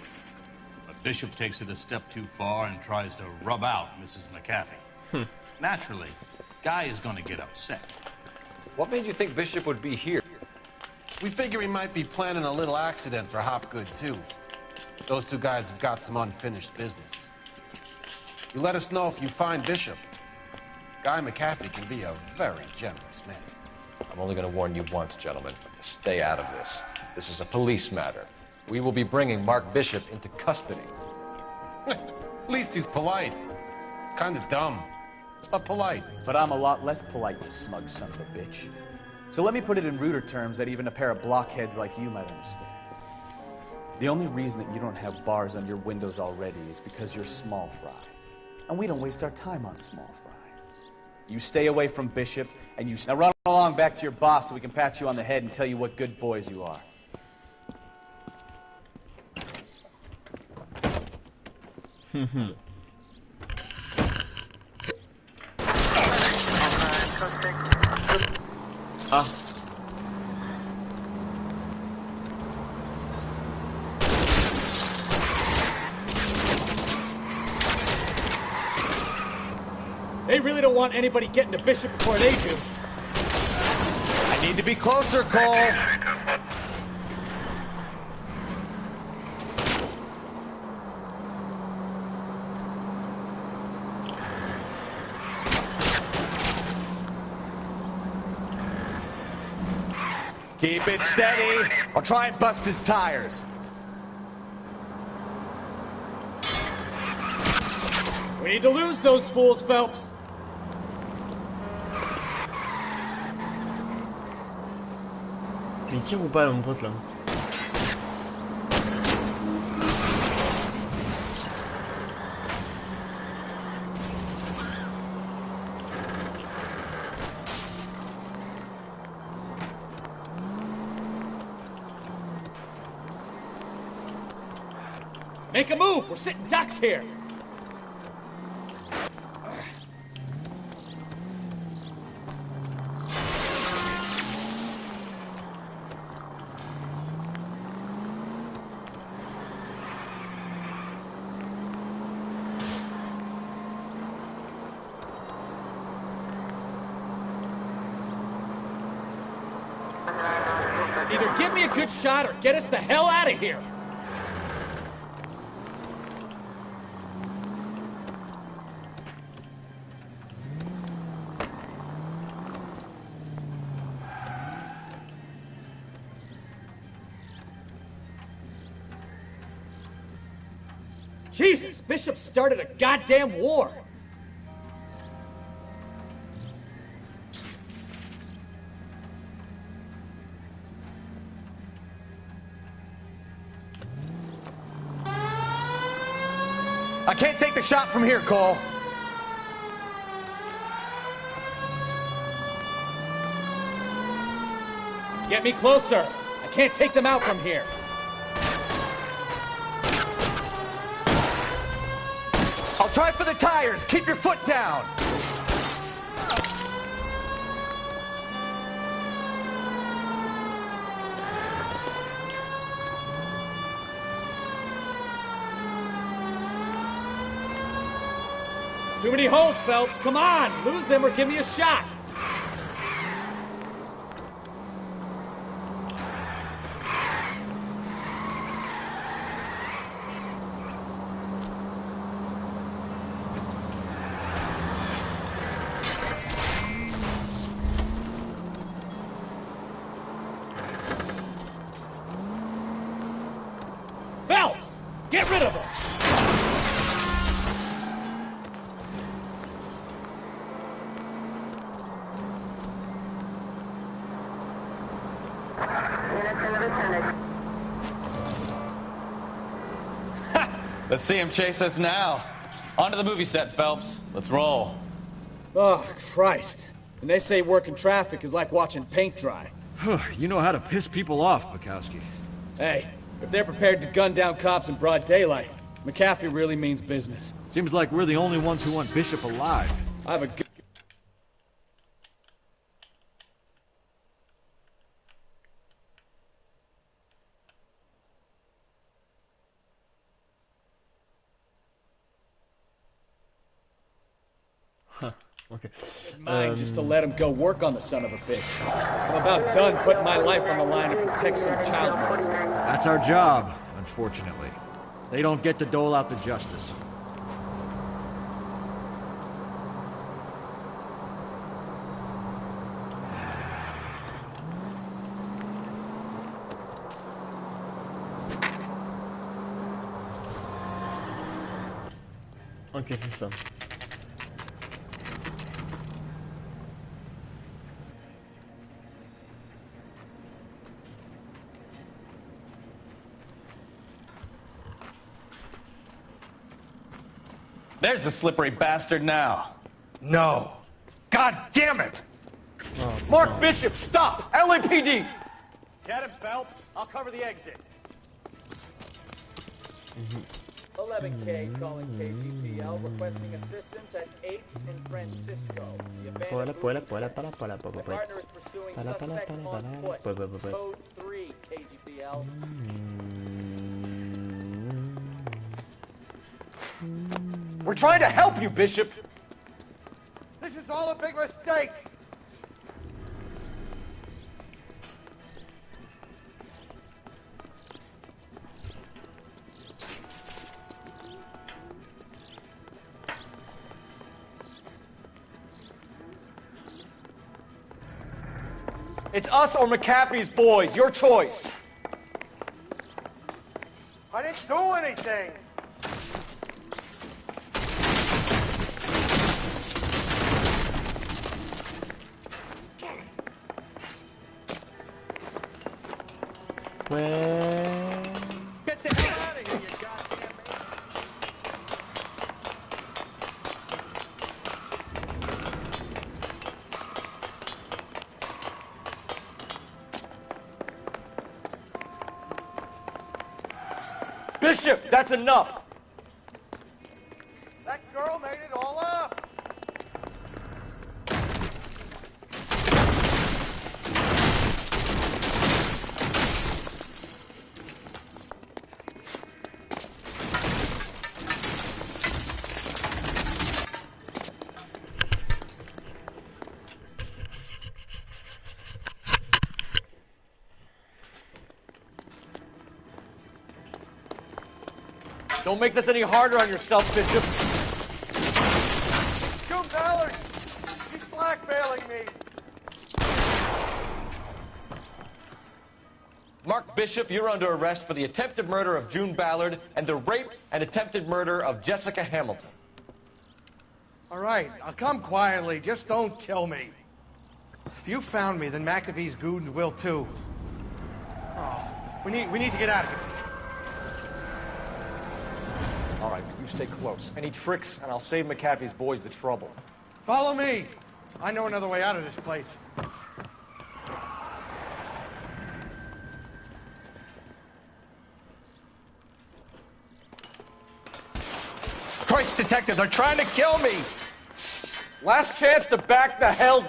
But Bishop takes it a step too far and tries to rub out Mrs. McAfee. Naturally, Guy is going to get upset. What made you think Bishop would be here? We figure he might be planning a little accident for Hopgood, too. Those two guys have got some unfinished business. You let us know if you find Bishop. Guy McAfee can be a very generous man. I'm only going to warn you once, gentlemen. Stay out of this. This is a police matter. We will be bringing Mark Bishop into custody. At least he's polite. Kind of dumb, but polite. But I'm a lot less polite, you smug son of a bitch. So let me put it in ruder terms that even a pair of blockheads like you might understand. The only reason that you don't have bars on your windows already is because you're small fry. And we don't waste our time on small fry. You stay away from Bishop, and you now run along back to your boss so we can pat you on the head and tell you what good boys you are. They really don't want anybody getting to Bishop before they do. I need to be closer, Cole. Keep it steady, or try and bust his tires. We need to lose those fools, Phelps. Il tire ou pas mon pote là? Make a move! We're sitting ducks here! Either give me a good shot or get us the hell out of here! Jesus, Bishop started a goddamn war! I can't take the shot from here, Cole. Get me closer! I can't take them out from here! I'll try for the tires. Keep your foot down. Too many holes, Phelps. Come on! Lose them or give me a shot! Phelps! Get rid of them! Let's see him chase us now. Onto the movie set, Phelps. Let's roll. Oh, Christ. And they say working traffic is like watching paint dry. You know how to piss people off, Bukowski. Hey, if they're prepared to gun down cops in broad daylight, McAfee really means business. Seems like we're the only ones who want Bishop alive. I have a good... Okay. Mine just to let him go work on the son of a bitch. I'm about done putting my life on the line to protect some child molester. That's our job, unfortunately. They don't get to dole out the justice. Ok, c'est ça. There's the slippery bastard now. No. God damn it! Oh, Mark Bishop, stop! LAPD! Get him, Phelps. I'll cover the exit. 11K calling KGPL requesting assistance at 8th in Francisco. The Puela, abandoned puela, movie puela, set. puela, puela, The puela. partner is pursuing Pala, pala, suspect pala, on pala. foot. Puela, puela. Code 3 KGPL. We're trying to help you, Bishop! This is all a big mistake. It's us or McAfee's boys. Your choice. I didn't do anything. Ouais. Get the hell out of here, you goddamn Bishop, that's enough. That girl made it all up. Don't make this any harder on yourself, Bishop. June Ballard, he's blackmailing me. Mark Bishop, you're under arrest for the attempted murder of June Ballard and the rape and attempted murder of Jessica Hamilton. All right, I'll come quietly. Just don't kill me. If you found me, then McAfee's goons will too. Oh, we need to get out of here. All right, but you stay close. Any tricks, and I'll save McAfee's boys the trouble. Follow me. I know another way out of this place. Christ, detective, they're trying to kill me. Last chance to back the hell.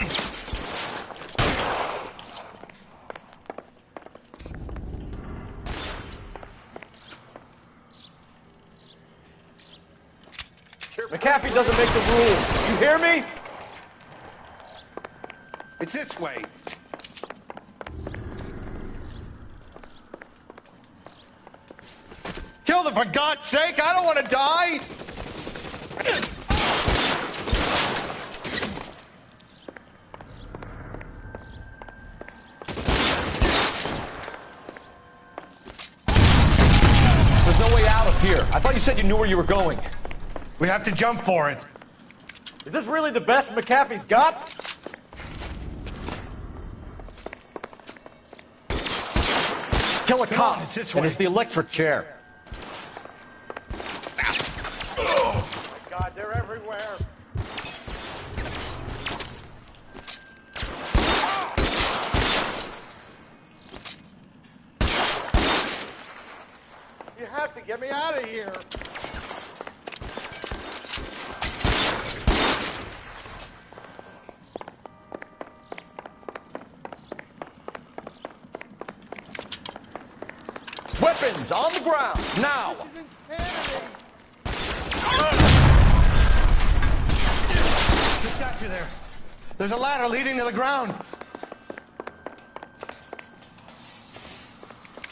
McAfee doesn't make the rules. You hear me? It's this way. Kill them, for God's sake! I don't want to die! There's no way out of here. I thought you said you knew where you were going. We have to jump for it. Is this really the best McAfee's got? Kill a cop, and it's the electric chair. Oh, my God, they're everywhere. You have to get me out of here. Weapons on the ground, now! Just got you there. There's a ladder leading to the ground.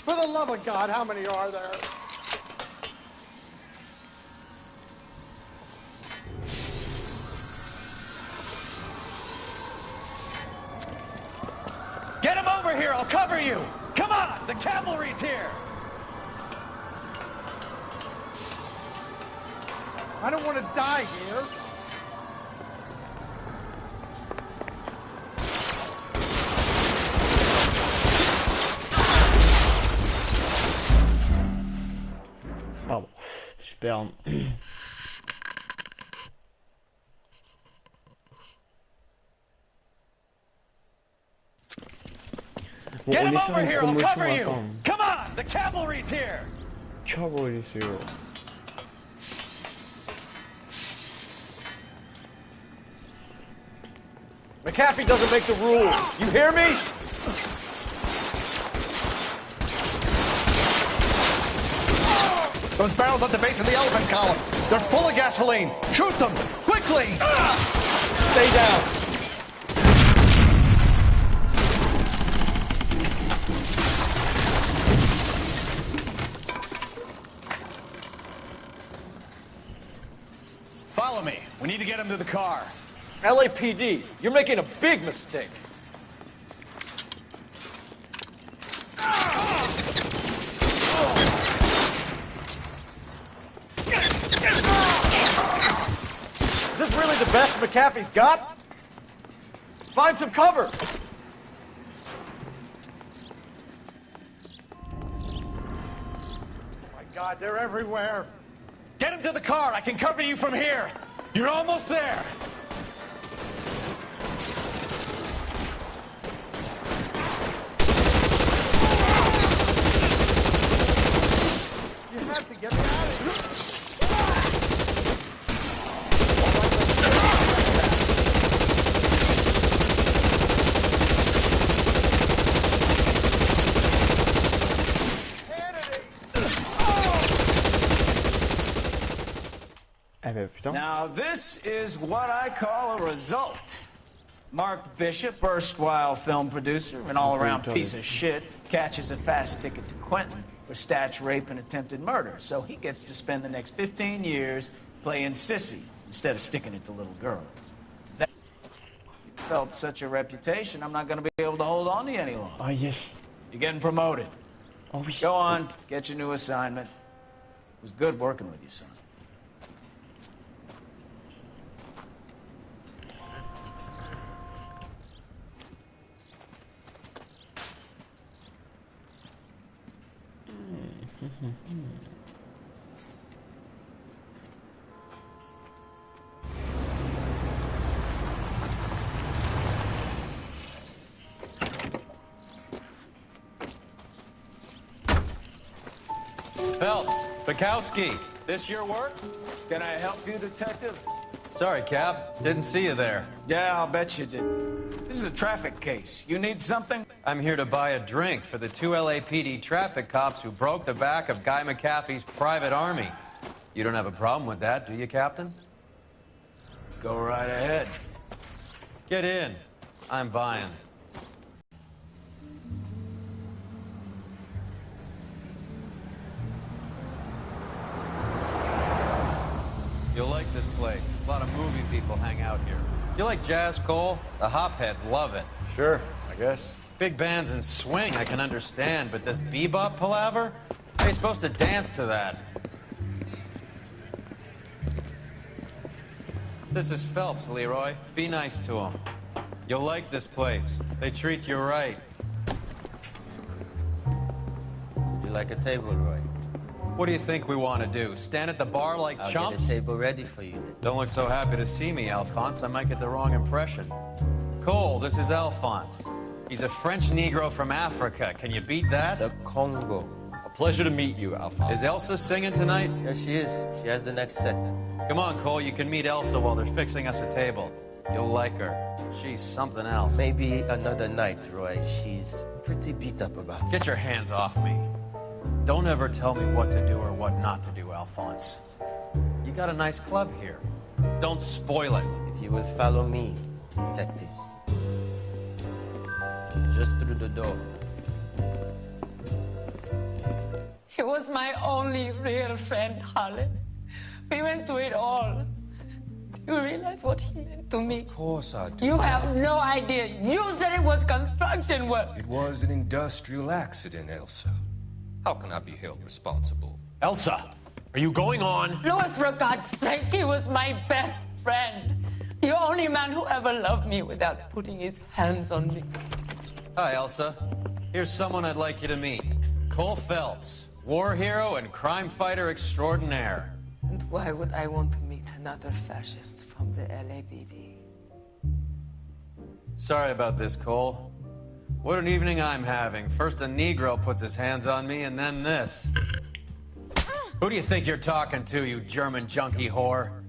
For the love of God, how many are there? Get him over here, I'll cover you! Come on, the cavalry's here! I don't want to die here. Pardon, super. Bon, Get on him est sur over une here, I'll promotion cover à you! temps. Come on, the cavalry's here! Cavalry sûr. McAfee doesn't make the rules. You hear me? Those barrels at the base of the elephant column. They're full of gasoline. Shoot them! Quickly! Stay down. Follow me. We need to get him to the car. LAPD, you're making a big mistake. best McAfee's got? Find some cover! God, they're everywhere. Get him to the car. I can cover you from here. You're almost there. You have to get me out of here. Now, this is what I call a result. Mark Bishop, erstwhile film producer and all-around piece of shit, catches a fast ticket to Quentin for Statch rape and attempted murder, so he gets to spend the next 15 years playing sissy instead of sticking it to little girls. That you felt such a reputation, I'm not going to be able to hold on to you any longer. Oh, yes. You're getting promoted. Oh, oui. Go on, get your new assignment. It was good working with you, son. Phelps, Bukowski, this your work? Can I help you, detective? Sorry, Cap. Didn't see you there. Yeah, I'll bet you did. This is a traffic case. You need something? I'm here to buy a drink for the 2 LAPD traffic cops who broke the back of Guy McAfee's private army. You don't have a problem with that, do you, Captain? Go right ahead. Get in. I'm buying. You'll like this place. A lot of movie people hang out here. You like jazz, Cole? The hopheads love it. Sure, I guess. Big bands and swing, I can understand, but this bebop palaver? How are you supposed to dance to that? This is Phelps, Leroy. Be nice to him. You'll like this place. They treat you right. You like a table, Roy? What do you think we want to do? Stand at the bar like I'll chumps? get a table ready for you then. Don't look so happy to see me, Alphonse. I might get the wrong impression. Cole, this is Alphonse. He's a French Negro from Africa. Can you beat that? The Congo. A pleasure to meet you, Alphonse. Is Elsa singing tonight? Yes, she is. She has the next set. Come on, Cole. You can meet Elsa while they're fixing us a table. You'll like her. She's something else. Maybe another night, Roy. She's pretty beat up about it. Get your hands off me. Don't ever tell me what to do or what not to do, Alphonse. You got a nice club here. Don't spoil it. If you will follow me, detectives. Just through the door. He was my only real friend, Harlan. We went through it all. Do you realize what he meant to me? Of course I do. You have no idea. You said it was construction work. It was an industrial accident, Elsa. How can I be held responsible? Elsa, are you going on? Louis, for God's sake, he was my best friend. The only man who ever loved me without putting his hands on me. Hi, Elsa. Here's someone I'd like you to meet. Cole Phelps, war hero and crime fighter extraordinaire. And why would I want to meet another fascist from the LAPD? Sorry about this, Cole. What an evening I'm having. First a Negro puts his hands on me, and then this. Who do you think you're talking to, you German junkie whore?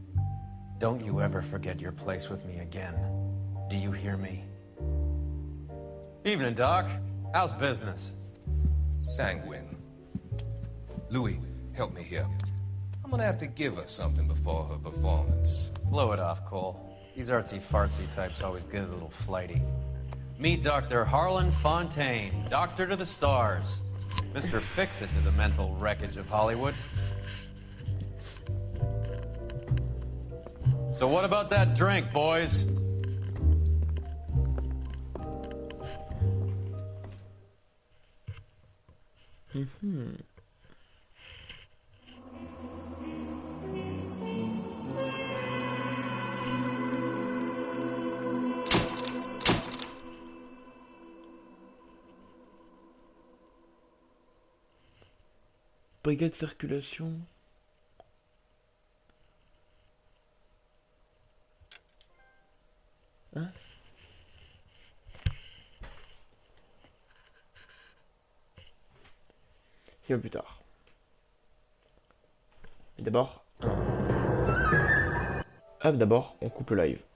Don't you ever forget your place with me again. Do you hear me? Evening, Doc. How's business? Sanguine. Louis, help me here. I'm gonna have to give her something before her performance. Blow it off, Cole. These artsy-fartsy types always get a little flighty. Meet Dr. Harlan Fontaine, doctor to the stars. Mr. Fix-It to the mental wreckage of Hollywood. So what about that drink, boys? brigade de circulation. Hein? C'est plus tard. Mais d'abord... Hop, d'abord, on coupe le live.